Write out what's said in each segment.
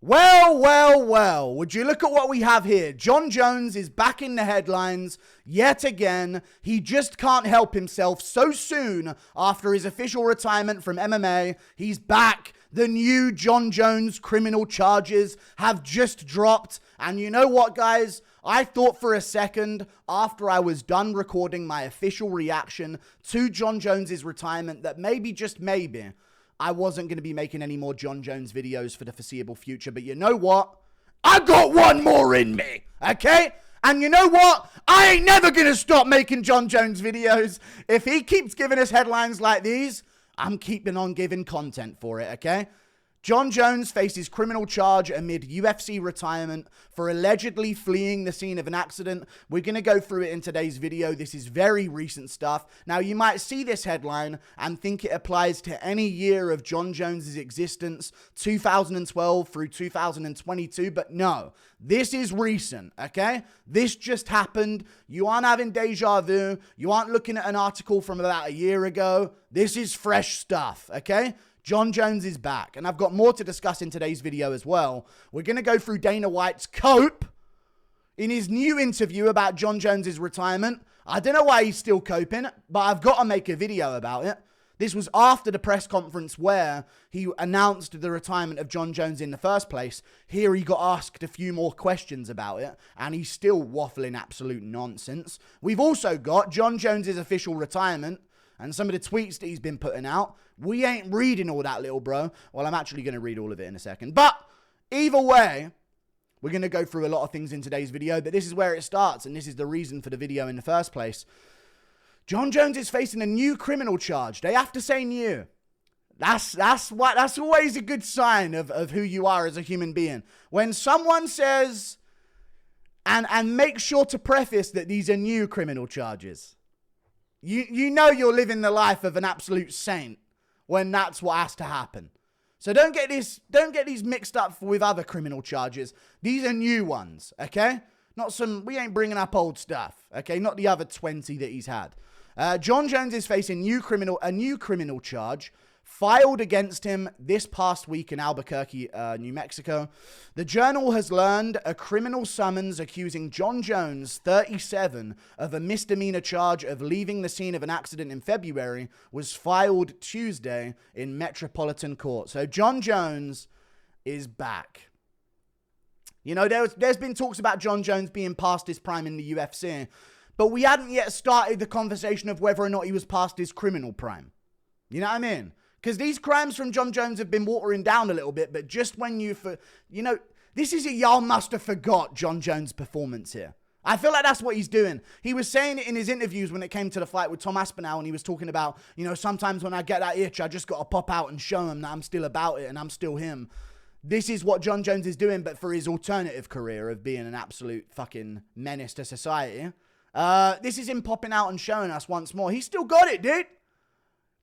Well, well, well, would you look at what we have here? Jon Jones is back in the headlines yet again. He just can't help himself so soon after his official retirement from MMA. He's back. The new Jon Jones criminal charges have just dropped. And you know what, guys? I thought for a second after I was done recording my official reaction to Jon Jones's retirement that maybe, just maybe, I wasn't going to be making any more Jon Jones videos for the foreseeable future. But you know what? I got one more in me, okay? And you know what? I ain't never going to stop making Jon Jones videos. If he keeps giving us headlines like these, I'm keeping on giving content for it, okay? Jon Jones faces criminal charge amid UFC retirement for allegedly fleeing the scene of an accident. We're going to go through it in today's video. This is very recent stuff. Now, you might see this headline and think it applies to any year of Jon Jones's existence, 2012 through 2022, but no, this is recent, okay? This just happened. You aren't having deja vu. You aren't looking at an article from about a year ago. This is fresh stuff, okay? Jon Jones is back, and I've got more to discuss in today's video as well. We're going to go through Dana White's cope in his new interview about Jon Jones's retirement. I don't know why he's still coping, but I've got to make a video about it. This was after the press conference where he announced the retirement of Jon Jones in the first place. Here he got asked a few more questions about it, and he's still waffling absolute nonsense. We've also got Jon Jones's official retirement and some of the tweets that he's been putting out. We ain't reading all that, little bro. Well, I'm actually going to read all of it in a second. But either way, we're going to go through a lot of things in today's video. But this is where it starts, and this is the reason for the video in the first place. Jon Jones is facing a new criminal charge. They have to say new. That's always a good sign of who you are as a human being. When someone says, and make sure to preface that these are new criminal charges. You know you're living the life of an absolute saint when that's what has to happen. So don't get these mixed up with other criminal charges. These are new ones, okay? We ain't bringing up old stuff, okay? Not the other 20 that he's had. Jon Jones is facing a new criminal charge filed against him this past week in Albuquerque, New Mexico. The Journal has learned a criminal summons accusing Jon Jones, 37, of a misdemeanor charge of leaving the scene of an accident in February was filed Tuesday in Metropolitan Court. So Jon Jones is back. You know, there's been talks about Jon Jones being past his prime in the UFC, but we hadn't yet started the conversation of whether or not he was past his criminal prime. You know what I mean? Because these crimes from Jon Jones have been watering down a little bit, but just when this is a y'all must have forgot Jon Jones' performance here. I feel like that's what he's doing. He was saying it in his interviews when it came to the fight with Tom Aspinall, and he was talking about, sometimes when I get that itch, I just got to pop out and show him that I'm still about it and I'm still him. This is what Jon Jones is doing, but for his alternative career of being an absolute fucking menace to society. This is him popping out and showing us once more. He's still got it, dude.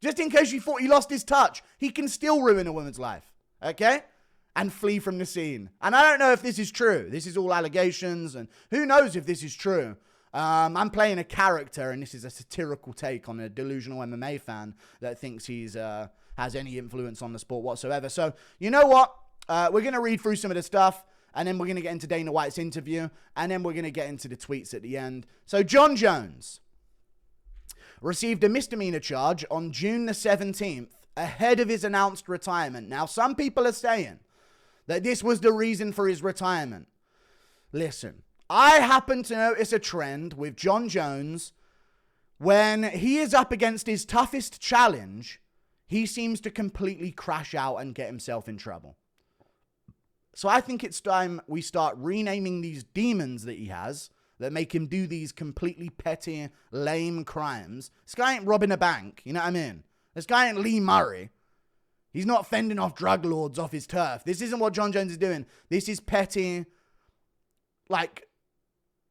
Just in case you thought he lost his touch, he can still ruin a woman's life, okay? And flee from the scene. And I don't know if this is true. This is all allegations, and who knows if this is true. I'm playing a character, and this is a satirical take on a delusional MMA fan that thinks he's has any influence on the sport whatsoever. So, you know what? We're going to read through some of the stuff, and then we're going to get into Dana White's interview, and then we're going to get into the tweets at the end. So, Jon Jones received a misdemeanor charge on June the 17th ahead of his announced retirement. Now, some people are saying that this was the reason for his retirement. Listen, I happen to notice a trend with Jon Jones. When he is up against his toughest challenge, he seems to completely crash out and get himself in trouble. So I think it's time we start renaming these demons that he has that make him do these completely petty, lame crimes. This guy ain't robbing a bank, you know what I mean? This guy ain't Lee Murray. He's not fending off drug lords off his turf. This isn't what Jon Jones is doing. This is petty,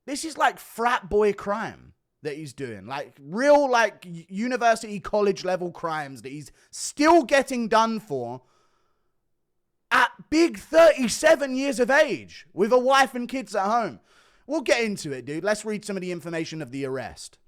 this is like frat boy crime that he's doing. Like real, university, college level crimes that he's still getting done for at big 37 years of age with a wife and kids at home. We'll get into it, dude. Let's read some of the information of the arrest.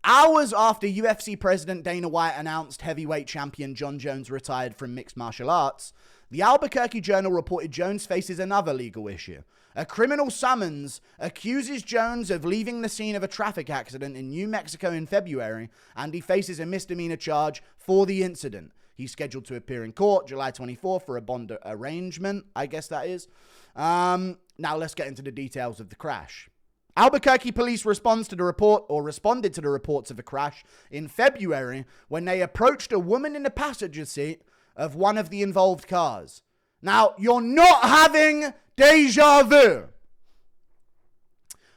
Hours after UFC President Dana White announced heavyweight champion Jon Jones retired from mixed martial arts, The Albuquerque Journal reported Jones faces another legal issue. A criminal summons accuses Jones of leaving the scene of a traffic accident in New Mexico in February, and he faces a misdemeanor charge for the incident. He's scheduled to appear in court July 24th for a bond arrangement, I guess that is. Now let's get into the details of the crash. Albuquerque police responded to the reports of a crash in February when they approached a woman in the passenger seat of one of the involved cars. Now, you're not having deja vu.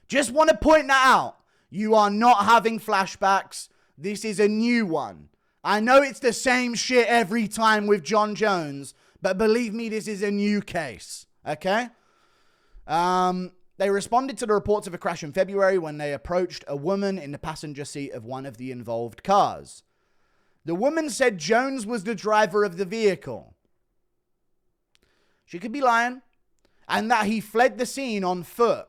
Just want to point that out. You are not having flashbacks. This is a new one. I know it's the same shit every time with Jon Jones, but believe me, this is a new case. Okay? They responded to the reports of a crash in February when they approached a woman in the passenger seat of one of the involved cars. The woman said Jones was the driver of the vehicle. She could be lying. And that he fled the scene on foot.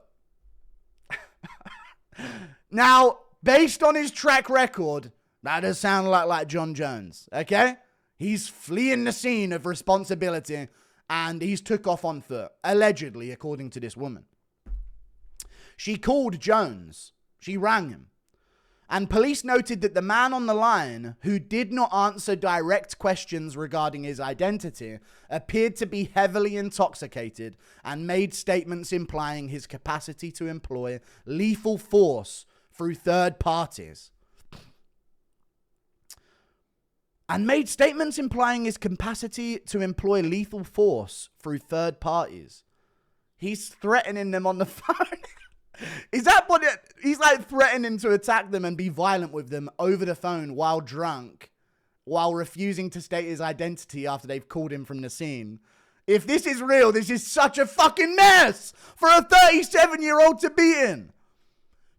Now, based on his track record, that does sound like Jon Jones, okay? He's fleeing the scene of responsibility and he's took off on foot, allegedly, according to this woman. She called Jones. She rang him. And police noted that the man on the line, who did not answer direct questions regarding his identity, appeared to be heavily intoxicated and made statements implying his capacity to employ lethal force through third parties. And made statements implying his capacity to employ lethal force through third parties. He's threatening them on the phone. Is that what he's like, threatening to attack them and be violent with them over the phone while drunk, while refusing to state his identity after they've called him from the scene? If this is real, this is such a fucking mess for a 37-year-old to be in.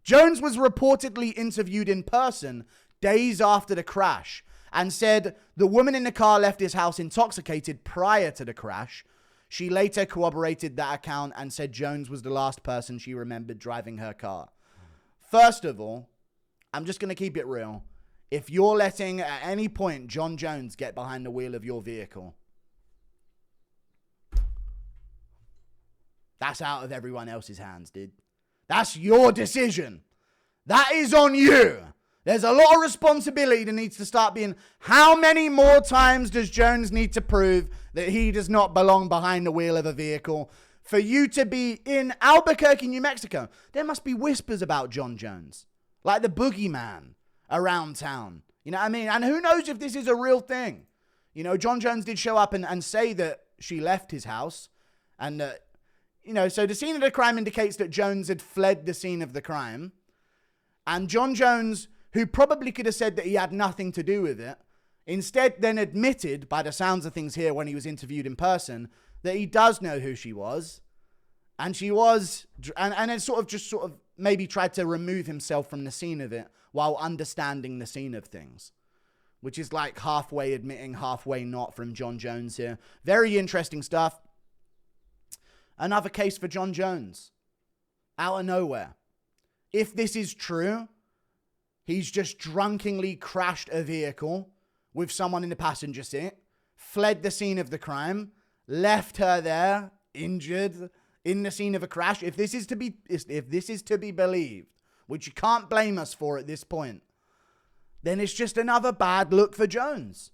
Jones was reportedly interviewed in person days after the crash and said the woman in the car left his house intoxicated prior to the crash. She later corroborated that account and said Jones was the last person she remembered driving her car. First of all, I'm just going to keep it real. If you're letting at any point Jon Jones get behind the wheel of your vehicle, that's out of everyone else's hands, dude. That's your decision. That is on you. There's a lot of responsibility that needs to start being, how many more times does Jones need to prove that he does not belong behind the wheel of a vehicle for you to be in Albuquerque, New Mexico? There must be whispers about Jon Jones, like the boogeyman around town. You know what I mean? And who knows if this is a real thing? You know, Jon Jones did show up and say that she left his house. And, so the scene of the crime indicates that Jones had fled the scene of the crime. And Jon Jones, who probably could have said that he had nothing to do with it, instead then admitted, by the sounds of things here when he was interviewed in person, that he does know who she was. And she was, and then sort of maybe tried to remove himself from the scene of it while understanding the scene of things. Which is like halfway admitting, halfway not from Jon Jones here. Very interesting stuff. Another case for Jon Jones. Out of nowhere. If this is true, he's just drunkenly crashed a vehicle with someone in the passenger seat, fled the scene of the crime, left her there, injured, in the scene of a crash. If this is to be believed, which you can't blame us for at this point, then it's just another bad look for Jones.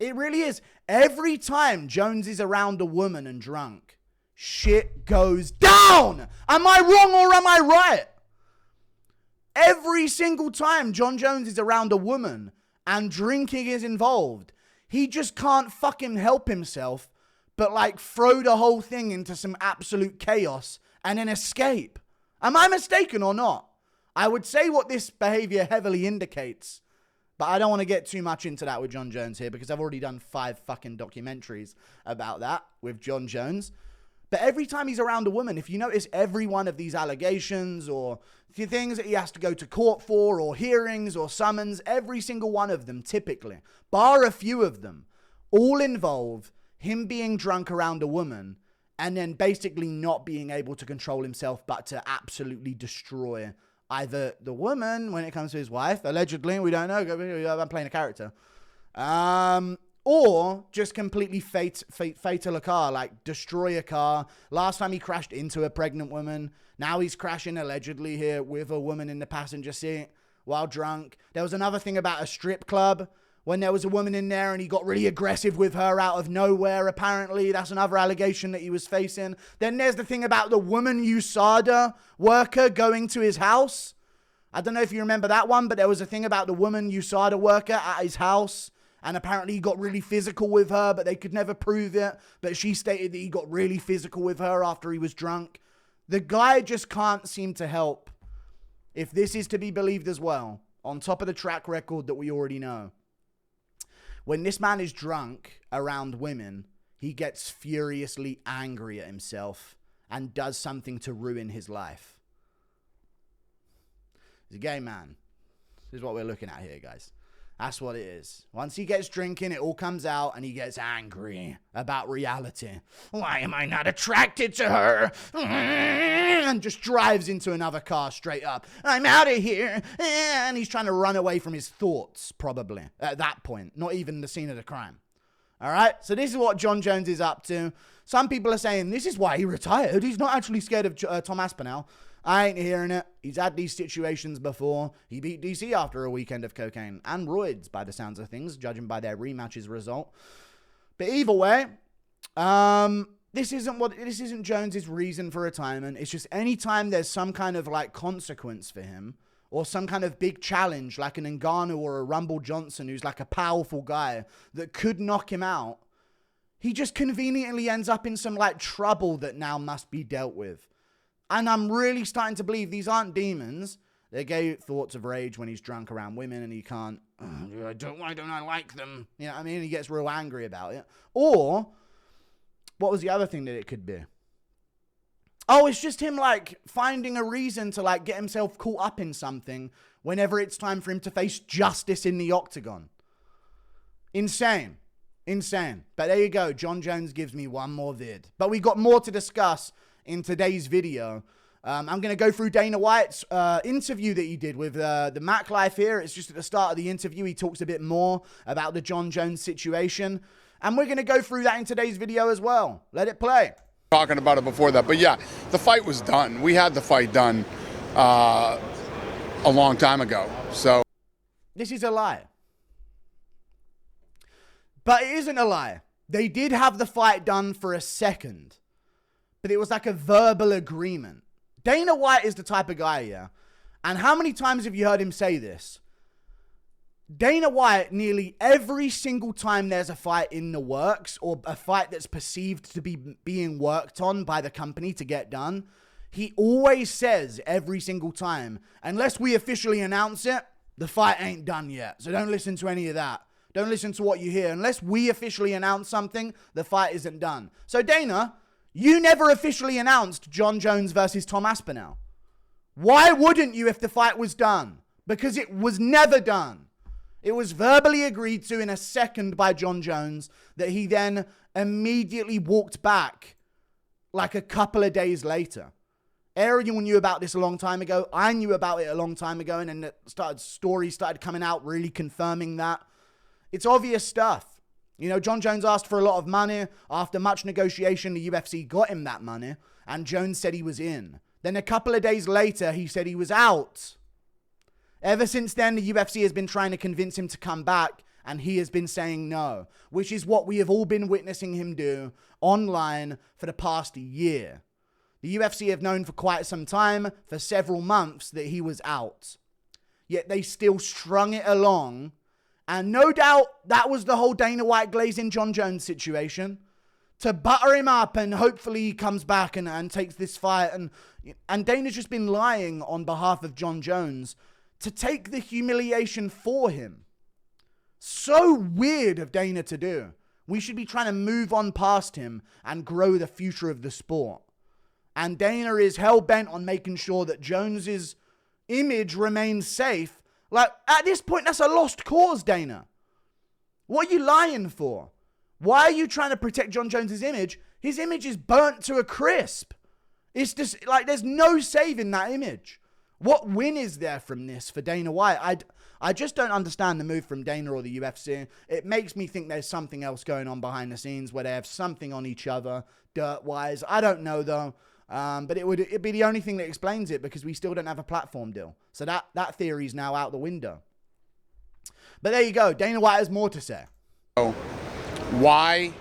It really is. Every time Jones is around a woman and drunk, shit goes down. Am I wrong or am I right? Every single time Jon Jones is around a woman and drinking is involved, he just can't fucking help himself but like throw the whole thing into some absolute chaos and then escape. Am I mistaken or not? I would say what this behavior heavily indicates, but I don't want to get too much into that with Jon Jones here because I've already done 5 fucking documentaries about that with Jon Jones. But every time he's around a woman, if you notice every one of these allegations or things that he has to go to court for or hearings or summons, every single one of them typically, bar a few of them, all involve him being drunk around a woman and then basically not being able to control himself but to absolutely destroy either the woman when it comes to his wife, allegedly, we don't know, I'm playing a character, Or just completely fatal a car, like destroy a car. Last time he crashed into a pregnant woman. Now he's crashing allegedly here with a woman in the passenger seat while drunk. There was another thing about a strip club when there was a woman in there and he got really aggressive with her out of nowhere, apparently. That's another allegation that he was facing. Then there's the thing about the woman USADA worker going to his house. I don't know if you remember that one, but there was a thing about the woman USADA worker at his house. And apparently he got really physical with her, but they could never prove it. But she stated that he got really physical with her after he was drunk. The guy just can't seem to help, if this is to be believed as well, on top of the track record that we already know. When this man is drunk around women, he gets furiously angry at himself and does something to ruin his life. He's a gay man. This is what we're looking at here, guys. That's what it is. Once he gets drinking, it all comes out and he gets angry about reality. Why am I not attracted to her? And just drives into another car straight up. I'm out of here. And he's trying to run away from his thoughts, probably, at that point. Not even the scene of the crime. All right? So this is what Jon Jones is up to. Some people are saying this is why he retired. He's not actually scared of Tom Aspinall. I ain't hearing it. He's had these situations before. He beat DC after a weekend of cocaine and roids, by the sounds of things, judging by their rematches result. But either way, this isn't Jones's reason for retirement. It's just anytime there's some kind of like consequence for him, or some kind of big challenge like an Ngannou or a Rumble Johnson, who's like a powerful guy that could knock him out, he just conveniently ends up in some like trouble that now must be dealt with. And I'm really starting to believe these aren't demons. They're gay thoughts of rage when he's drunk around women and he can't, why don't I like them? You know what I mean? He gets real angry about it. Or, what was the other thing that it could be? Oh, it's just him like finding a reason to like get himself caught up in something whenever it's time for him to face justice in the octagon. Insane. But there you go. Jon Jones gives me one more vid. But we got more to discuss in today's video. I'm going to go through Dana White's interview that he did with the Mac Life here. It's just at the start of the interview. He talks a bit more about the Jon Jones situation. And we're going to go through that in today's video as well. Let it play. Talking about it before that. But yeah, the fight was done. We had the fight done a long time ago. So this is a lie. But it isn't a lie. They did have the fight done for a second. But it was like a verbal agreement. Dana White is the type of guy, yeah. And how many times have you heard him say this? Dana White, nearly every single time there's a fight in the works or a fight that's perceived to be being worked on by the company to get done, he always says every single time, unless we officially announce it, the fight ain't done yet. So don't listen to any of that. Don't listen to what you hear. Unless we officially announce something, the fight isn't done. So Dana, you never officially announced Jon Jones versus Tom Aspinall. Why wouldn't you if the fight was done? Because it was never done. It was verbally agreed to in a second by Jon Jones that he then immediately walked back like a couple of days later. Ariel knew about this a long time ago. I knew about it a long time ago, and then stories started coming out really confirming that. It's obvious stuff. You know, Jon Jones asked for a lot of money. After much negotiation, the UFC got him that money, and Jones said he was in. Then a couple of days later, he said he was out. Ever since then, the UFC has been trying to convince him to come back, and he has been saying no, which is what we have all been witnessing him do online for the past year. The UFC have known for quite some time, for several months, that he was out. Yet they still strung it along. And no doubt that was the whole Dana White glazing Jon Jones situation. To butter him up and hopefully he comes back and takes this fight. And Dana's just been lying on behalf of Jon Jones to take the humiliation for him. So weird of Dana to do. We should be trying to move on past him and grow the future of the sport. And Dana is hell-bent on making sure that Jones's image remains safe. Like, at this point, that's a lost cause, Dana. What are you lying for? Why are you trying to protect Jon Jones' image? His image is burnt to a crisp. It's just, like, there's no saving that image. What win is there from this for Dana White? I just don't understand the move from Dana or the UFC. It makes me think there's something else going on behind the scenes where they have something on each other, dirt-wise. I don't know, though. But it'd be the only thing that explains it, because we still don't have a platform deal. So that theory is now out the window. But there you go. Dana White has more to say. Why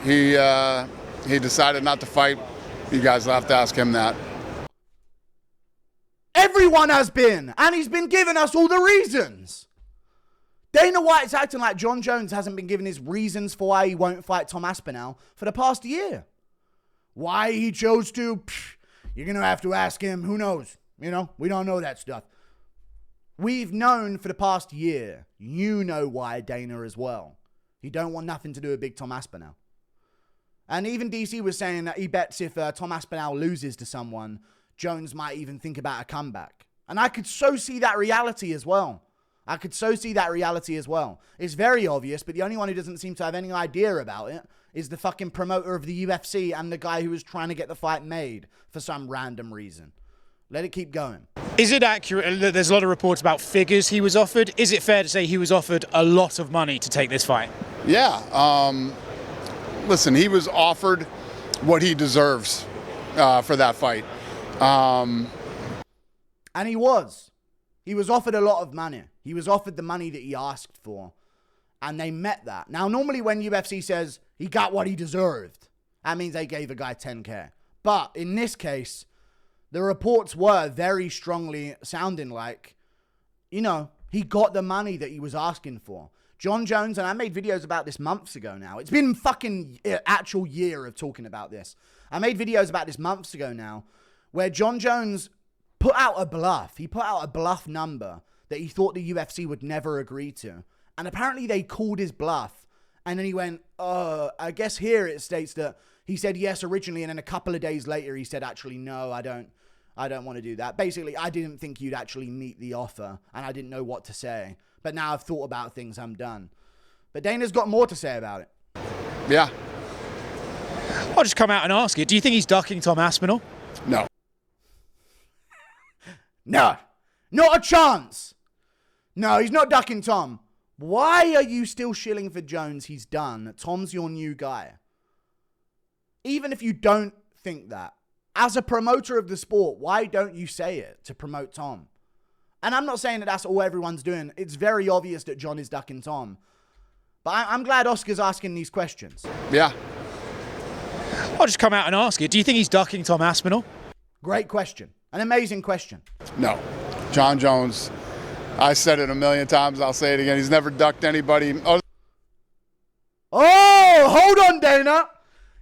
he decided not to fight, you guys will have to ask him that. Everyone has been, and he's been giving us all the reasons. Dana White's acting like Jon Jones hasn't been giving his reasons for why he won't fight Tom Aspinall for the past year. Why he chose to, you're going to have to ask him. Who knows? We don't know that stuff. We've known for the past year. You know why, Dana, as well. He don't want nothing to do with big Tom Aspinall. And even DC was saying that he bets if Tom Aspinall loses to someone, Jones might even think about a comeback. And I could so see that reality as well. It's very obvious, but the only one who doesn't seem to have any idea about it is the fucking promoter of the UFC and the guy who was trying to get the fight made for some random reason. Let it keep going. Is it accurate that there's a lot of reports about figures he was offered? Is it fair to say he was offered a lot of money to take this fight? Yeah. Listen, he was offered what he deserves for that fight. And he was. He was offered a lot of money. He was offered the money that he asked for. And they met that. Now, normally when UFC says he got what he deserved, that means they gave a guy 10K. But in this case, the reports were very strongly sounding like, he got the money that he was asking for. Jon Jones, and I made videos about this months ago now. It's been fucking actual year of talking about this. I made videos about this months ago now, where Jon Jones put out a bluff. He put out a bluff number that he thought the UFC would never agree to. And apparently they called his bluff. And then he went, I guess here it states that he said yes originally. And then a couple of days later, he said, actually, no, I don't want to do that. Basically, I didn't think you'd actually meet the offer. And I didn't know what to say. But now I've thought about things, I'm done. But Dana's got more to say about it. Yeah. I'll just come out and ask you. Do you think he's ducking Tom Aspinall? No. No. Not a chance. No, he's not ducking Tom. Why are you still shilling for Jones? He's done. Tom's your new guy. Even if you don't think that, as a promoter of the sport, why don't you say it to promote Tom? And I'm not saying that that's all everyone's doing. It's very obvious that Jon is ducking Tom. But I'm glad Oscar's asking these questions. Yeah. I'll just come out and ask you. Do you think he's ducking Tom Aspinall? Great question. An amazing question. No. Jon Jones, I said it a million times. I'll say it again. He's never ducked anybody. Oh, hold on, Dana.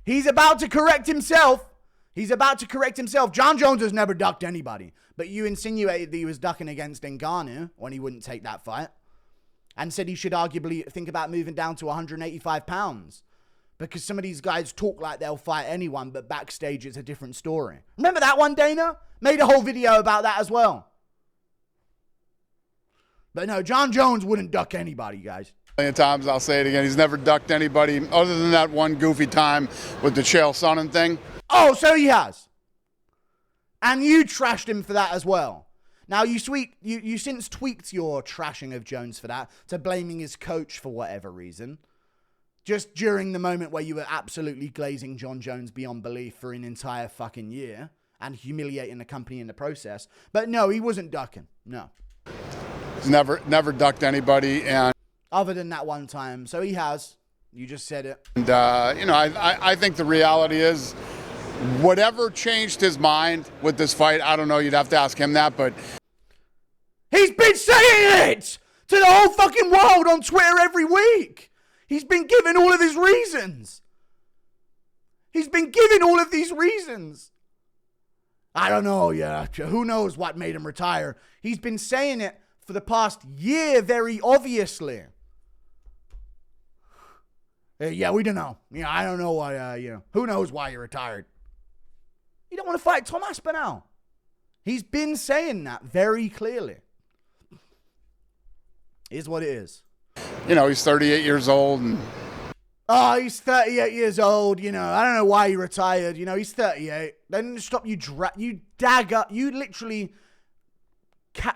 He's about to correct himself. Jon Jones has never ducked anybody. But you insinuated that he was ducking against Ngannou when he wouldn't take that fight. And said he should arguably think about moving down to 185 pounds. Because some of these guys talk like they'll fight anyone, but backstage it's a different story. Remember that one, Dana? Made a whole video about that as well. But no, Jon Jones wouldn't duck anybody, guys. A million times, I'll say it again. He's never ducked anybody other than that one goofy time with the Chael Sonnen thing. Oh, so he has. And you trashed him for that as well. Now, you since tweaked your trashing of Jones for that to blaming his coach for whatever reason. Just during the moment where you were absolutely glazing Jon Jones beyond belief for an entire fucking year and humiliating the company in the process. But no, he wasn't ducking. No. He's never ducked anybody. And other than that one time. So he has. You just said it. And, I think the reality is whatever changed his mind with this fight, I don't know. You'd have to ask him that, but he's been saying it to the whole fucking world on Twitter every week. He's been giving all of his reasons. I don't know, yeah. Who knows what made him retire? He's been saying it for the past year, very obviously. Yeah, we don't know. Yeah, I don't know why, who knows why you retired? You don't want to fight Tom Aspinall. He's been saying that very clearly. Is what it is. He's 38 years old. And oh, he's 38 years old. I don't know why he retired. He's 38. They didn't stop you. You dagger. You literally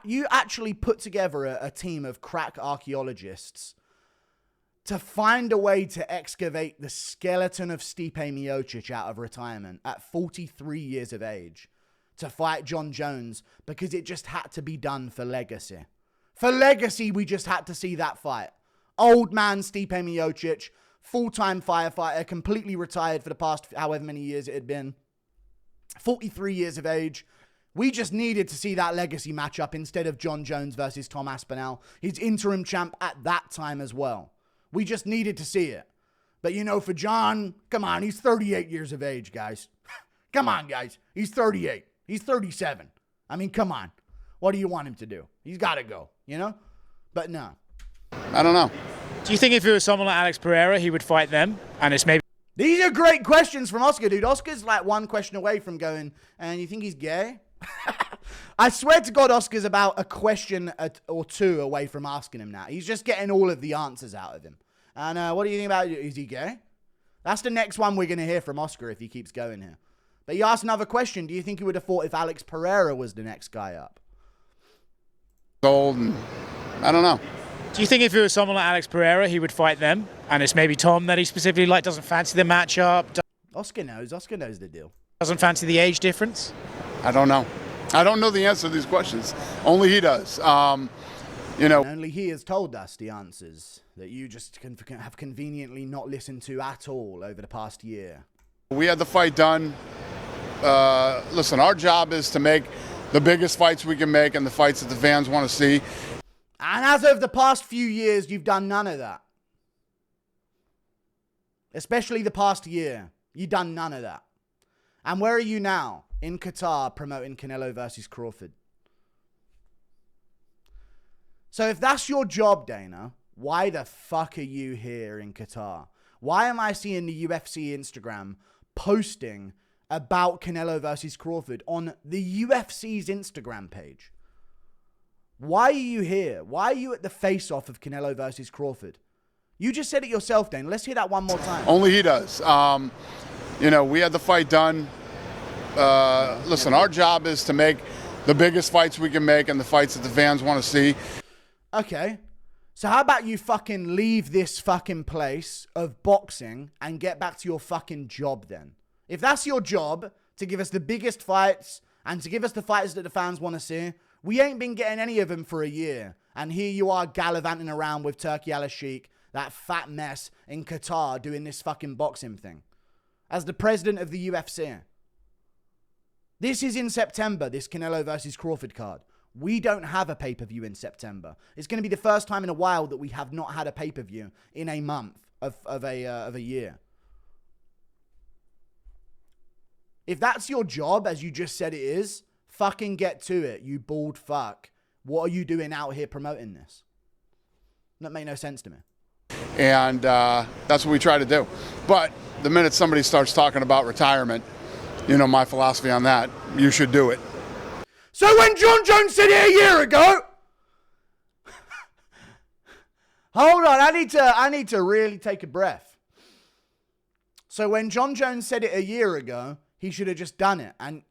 You actually put together a team of crack archaeologists to find a way to excavate the skeleton of Stipe Miocic out of retirement at 43 years of age to fight Jon Jones because it just had to be done for legacy. For legacy, we just had to see that fight. Old man Stipe Miocic, full-time firefighter, completely retired for the past however many years it had been. 43 years of age. We just needed to see that legacy matchup instead of Jon Jones versus Tom Aspinall, his interim champ at that time as well. We just needed to see it. But you know, for Jon, come on, he's 38 years of age, guys. Come on, guys. He's 38. He's 37. I mean, come on. What do you want him to do? He's got to go, you know? But no. I don't know. Do you think if it was someone like Alex Pereira, he would fight them? And it's maybe... These are great questions from Oscar, dude. Oscar's like one question away from going, and you think he's gay? I swear to God, Oscar's about a question or two away from asking him now. He's just getting all of the answers out of him. And what do you think about it? Is he gay? That's the next one we're going to hear from Oscar if he keeps going here. But you asked another question. Do you think he would have fought if Alex Pereira was the next guy up? Old, and I don't know. Do you think if it was someone like Alex Pereira, he would fight them? And it's maybe Tom that he specifically like, doesn't fancy the matchup? Oscar knows. Oscar knows the deal. Doesn't fancy the age difference? I don't know. I don't know the answer to these questions. Only he does. You know. And only he has told us the answers that you just have conveniently not listened to at all over the past year. We had the fight done. Listen, our job is to make the biggest fights we can make and the fights that the fans want to see. And as of the past few years, you've done none of that. Especially the past year. You've done none of that. And where are you now? In Qatar, promoting Canelo versus Crawford. So if that's your job, Dana, why the fuck are you here in Qatar? Why am I seeing the UFC Instagram posting about Canelo versus Crawford on the UFC's Instagram page? Why are you here? Why are you at the face-off of Canelo versus Crawford? You just said it yourself, Dana. Let's hear that one more time. Only he does. You know, we had the fight done. Listen, our job is to make the biggest fights we can make and the fights that the fans want to see. Okay. So how about you fucking leave this fucking place of boxing and get back to your fucking job then? If that's your job, to give us the biggest fights and to give us the fights that the fans want to see, we ain't been getting any of them for a year. And here you are gallivanting around with Turki Al-Sheikh, that fat mess in Qatar, doing this fucking boxing thing. As the president of the UFC. This is in September, this Canelo versus Crawford card. We don't have a pay-per-view in September. It's going to be the first time in a while that we have not had a pay-per-view in a month of a year. If that's your job, as you just said it is, fucking get to it, you bald fuck. What are you doing out here promoting this? That made no sense to me. And that's what we try to do. But the minute somebody starts talking about retirement, you know my philosophy on that, you should do it. So when Jon Jones said it a year ago... Hold on, I need to really take a breath. So when Jon Jones said it a year ago, he should have just done it. And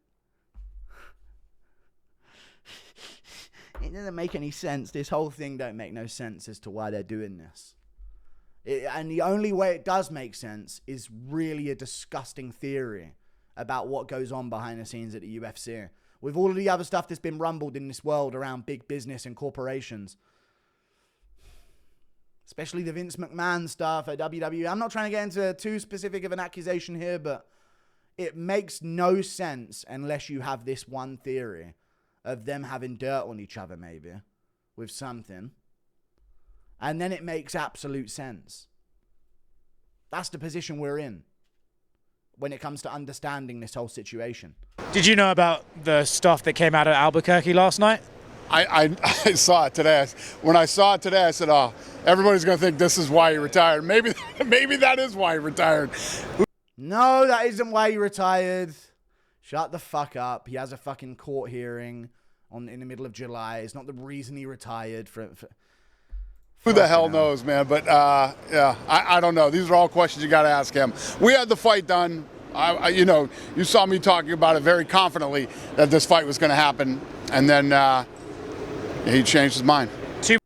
it doesn't make any sense. This whole thing don't make no sense as to why they're doing this. And the only way it does make sense is really a disgusting theory about what goes on behind the scenes at the UFC. With all of the other stuff that's been rumbled in this world around big business and corporations. Especially the Vince McMahon stuff at WWE. I'm not trying to get into too specific of an accusation here, but it makes no sense unless you have this one theory of them having dirt on each other maybe with something. And then it makes absolute sense. That's the position we're in when it comes to understanding this whole situation. Did you know about the stuff that came out of Albuquerque last night? I saw it today. When I saw it today, I said, oh, everybody's going to think this is why he retired. Maybe that is why he retired. No, that isn't why he retired. Shut the fuck up. He has a fucking court hearing in the middle of July. It's not the reason he retired. Who the hell knows, man? But, yeah, I don't know. These are all questions you got to ask him. We had the fight done. You know, you saw me talking about it very confidently that this fight was going to happen. And then he changed his mind.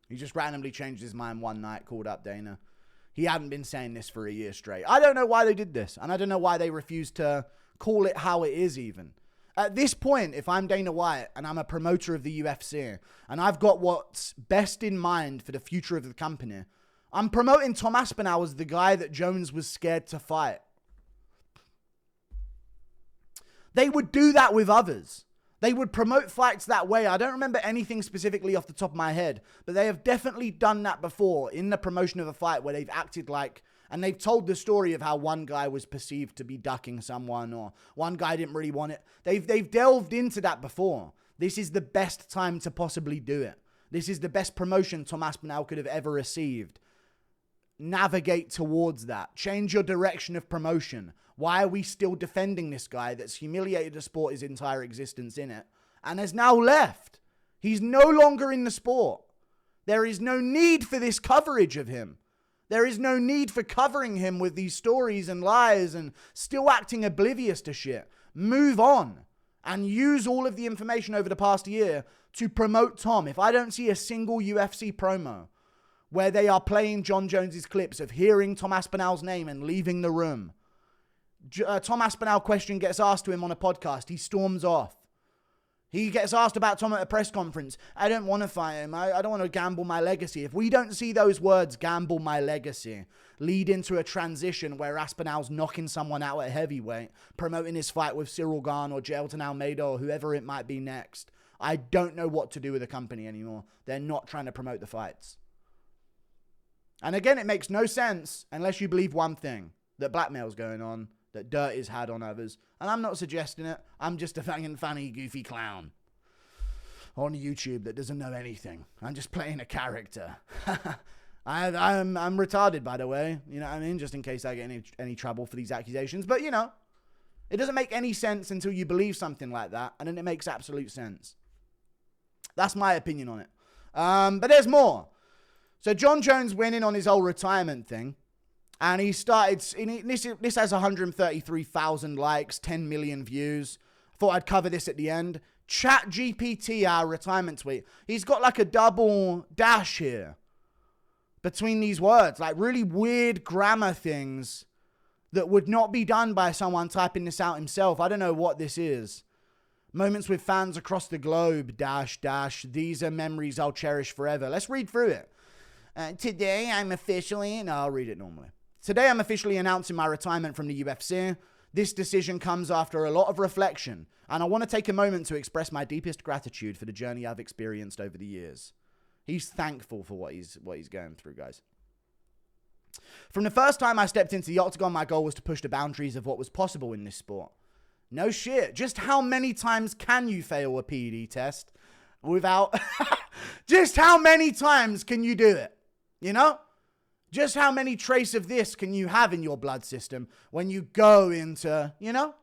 He just randomly changed his mind one night, called up Dana. He hadn't been saying this for a year straight. I don't know why they did this, and I don't know why they refused to call it how it is even. At this point, if I'm Dana White and I'm a promoter of the UFC and I've got what's best in mind for the future of the company, I'm promoting Tom Aspinall as the guy that Jones was scared to fight. They would do that with others. They would promote fights that way. I don't remember anything specifically off the top of my head, but they have definitely done that before in the promotion of a fight where they've acted like, and they've told the story of how one guy was perceived to be ducking someone or one guy didn't really want it. They've delved into that before. This is the best time to possibly do it. This is the best promotion Tom Aspinall could have ever received. Navigate towards that. Change your direction of promotion. Why are we still defending this guy that's humiliated the sport his entire existence in it and has now left? He's no longer in the sport. There is no need for this coverage of him. There is no need for covering him with these stories and lies and still acting oblivious to shit. Move on and use all of the information over the past year to promote Tom. If I don't see a single UFC promo where they are playing Jon Jones's clips of hearing Tom Aspinall's name and leaving the room, Tom Aspinall question gets asked to him on a podcast. He storms off. He gets asked about Tom at a press conference. I don't want to fight him. I don't want to gamble my legacy. If we don't see those words, gamble my legacy, lead into a transition where Aspinall's knocking someone out at heavyweight, promoting his fight with Cyril Gane or Jailton Almeida or whoever it might be next, I don't know what to do with the company anymore. They're not trying to promote the fights. And again, it makes no sense unless you believe one thing, that blackmail's going on, that dirt is had on others. And I'm not suggesting it. I'm just a fucking funny, goofy clown on YouTube that doesn't know anything. I'm just playing a character. I'm retarded, by the way. You know what I mean? Just in case I get any trouble for these accusations. But, you know, it doesn't make any sense until you believe something like that. And then it makes absolute sense. That's my opinion on it. But there's more. So Jon Jones went in on his whole retirement thing. And he started, this has 133,000 likes, 10 million views. Thought I'd cover this at the end. ChatGPT, our retirement tweet. He's got like a double dash here between these words. Like really weird grammar things that would not be done by someone typing this out himself. I don't know what this is. Moments with fans across the globe, dash, dash. These are memories I'll cherish forever. Let's read through it. Today I'm officially, no, I'll read it normally. Today, I'm officially announcing my retirement from the UFC. This decision comes after a lot of reflection, and I want to take a moment to express my deepest gratitude for the journey I've experienced over the years. He's thankful for what he's going through, guys. From the first time I stepped into the octagon, my goal was to push the boundaries of what was possible in this sport. No shit. Just how many times can you fail a PED test without... Just how many times can you do it? You know? Just how many trace of this can you have in your blood system when you go into, you know?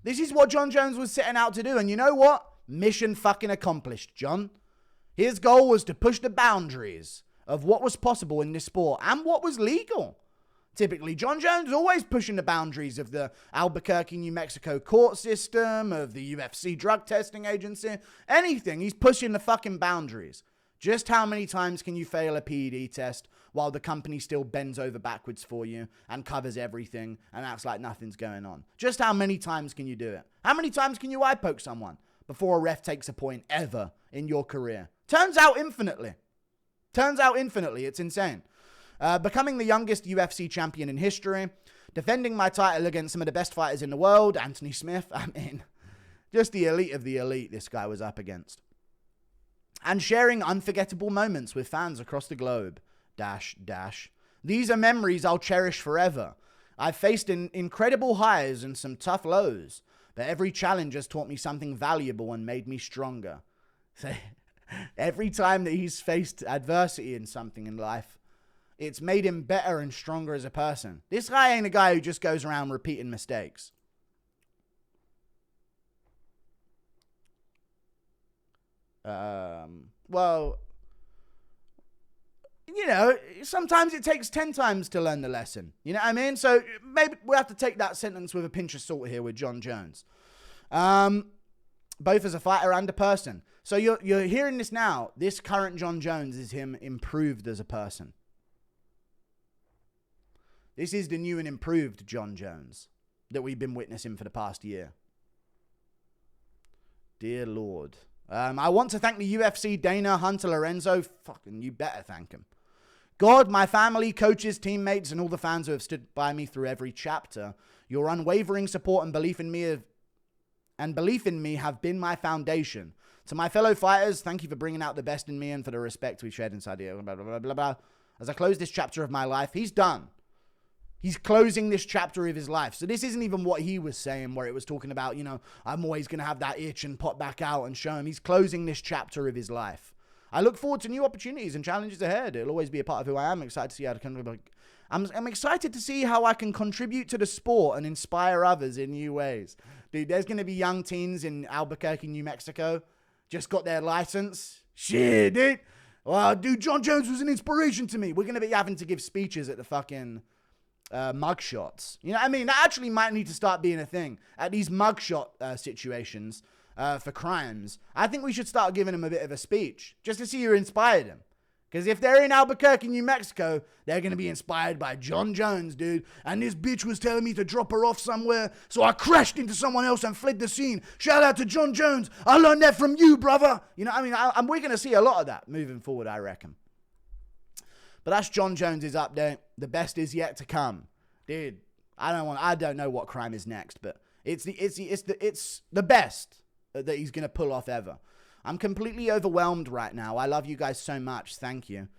This is what Jon Jones was setting out to do. And you know what? Mission fucking accomplished, Jon. His goal was to push the boundaries of what was possible in this sport and what was legal. Typically, Jon Jones is always pushing the boundaries of the Albuquerque, New Mexico court system, of the UFC drug testing agency, anything. He's pushing the fucking boundaries. Just how many times can you fail a PED test while the company still bends over backwards for you and covers everything and acts like nothing's going on? Just how many times can you do it? How many times can you eye poke someone before a ref takes a point ever in your career? Turns out infinitely. It's insane. Becoming the youngest UFC champion in history, defending my title against some of the best fighters in the world, Anthony Smith, I mean, just the elite of the elite this guy was up against. And sharing unforgettable moments with fans across the globe. Dash, dash. These are memories I'll cherish forever. I've faced incredible highs and some tough lows, but every challenge has taught me something valuable and made me stronger. So, every time that he's faced adversity in something in life, it's made him better and stronger as a person. This guy ain't a guy who just goes around repeating mistakes. Well, you know, sometimes it takes 10 times to learn the lesson. You know what I mean? So maybe we'll have to take that sentence with a pinch of salt here with Jon Jones. both as a fighter and a person. So you're hearing this now. This current Jon Jones is him improved as a person. This is the new and improved Jon Jones that we've been witnessing for the past year. Dear Lord. I want to thank the UFC, Dana, Hunter, Lorenzo. Fucking, you better thank him. God, my family, coaches, teammates, and all the fans who have stood by me through every chapter. Your unwavering support and belief in me have been my foundation. To my fellow fighters, thank you for bringing out the best in me and for the respect we shared inside here. Blah, blah, blah, blah, blah. As I close this chapter of my life, he's done. He's closing this chapter of his life. So this isn't even what he was saying, where it was talking about, you know, I'm always going to have that itch and pop back out and show him. He's closing this chapter of his life. I look forward to new opportunities and challenges ahead. It'll always be a part of who I am. Excited to see how I'm excited to see how I can contribute to the sport and inspire others in new ways. Dude, there's going to be young teens in Albuquerque, New Mexico, just got their license. Shit, dude. Well, dude, Jon Jones was an inspiration to me. We're going to be having to give speeches at the fucking mugshots. You know what I mean? That actually might need to start being a thing. At these mugshot situations for crimes, I think we should start giving them a bit of a speech just to see who inspired them. Because if they're in Albuquerque, New Mexico, they're going to be inspired by Jon Jones, dude. And this bitch was telling me to drop her off somewhere, so I crashed into someone else and fled the scene. Shout out to Jon Jones. I learned that from you, brother. You know what I mean? We're going to see a lot of that moving forward, I reckon. But that's Jon Jones's update. The best is yet to come. Dude, I don't know what crime is next, but it's the best that he's going to pull off ever. I'm completely overwhelmed right now. I love you guys so much. Thank you.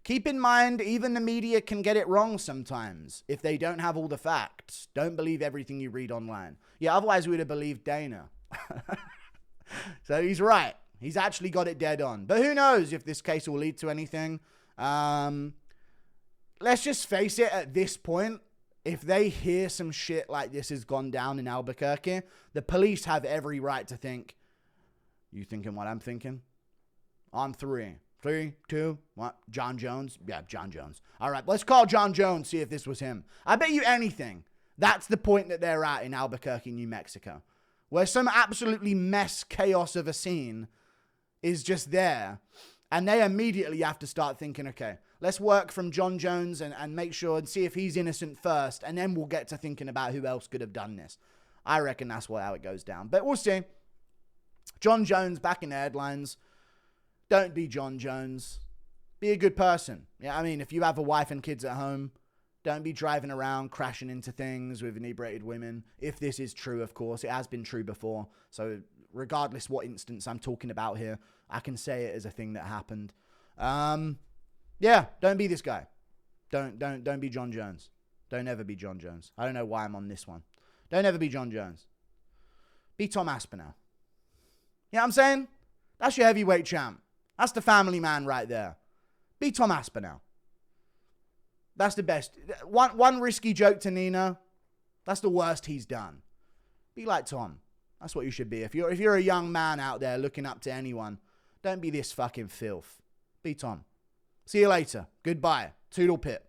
Keep in mind, even the media can get it wrong sometimes if they don't have all the facts. Don't believe everything you read online. Yeah, otherwise we would have believed Dana. So he's right. He's actually got it dead on. But who knows if this case will lead to anything. Let's just face it, at this point, if they hear some shit like this has gone down in Albuquerque, the police have every right to think, you thinking what I'm thinking? On 3, 2, what? Jon Jones? Yeah, Jon Jones. All right, let's call Jon Jones, see if this was him. I bet you anything. That's the point that they're at in Albuquerque, New Mexico, where some absolutely mess chaos of a scene is just there. And they immediately have to start thinking, okay, let's work from Jon Jones and make sure and see if he's innocent first. And then we'll get to thinking about who else could have done this. I reckon that's how it goes down. But we'll see. Jon Jones back in the headlines. Don't be Jon Jones. Be a good person. Yeah, I mean, if you have a wife and kids at home, don't be driving around crashing into things with inebriated women. If this is true, of course. It has been true before. So regardless what instance I'm talking about here, I can say it as a thing that happened. Yeah, don't be this guy. Don't be Jon Jones. Don't ever be Jon Jones. I don't know why I'm on this one. Don't ever be Jon Jones. Be Tom Aspinall. You know what I'm saying? That's your heavyweight champ. That's the family man right there. Be Tom Aspinall. That's the best. One risky joke to Nina. That's the worst he's done. Be like Tom. That's what you should be. If you're a young man out there looking up to anyone, don't be this fucking filth. Be Tom. See you later. Goodbye. Toodle pip.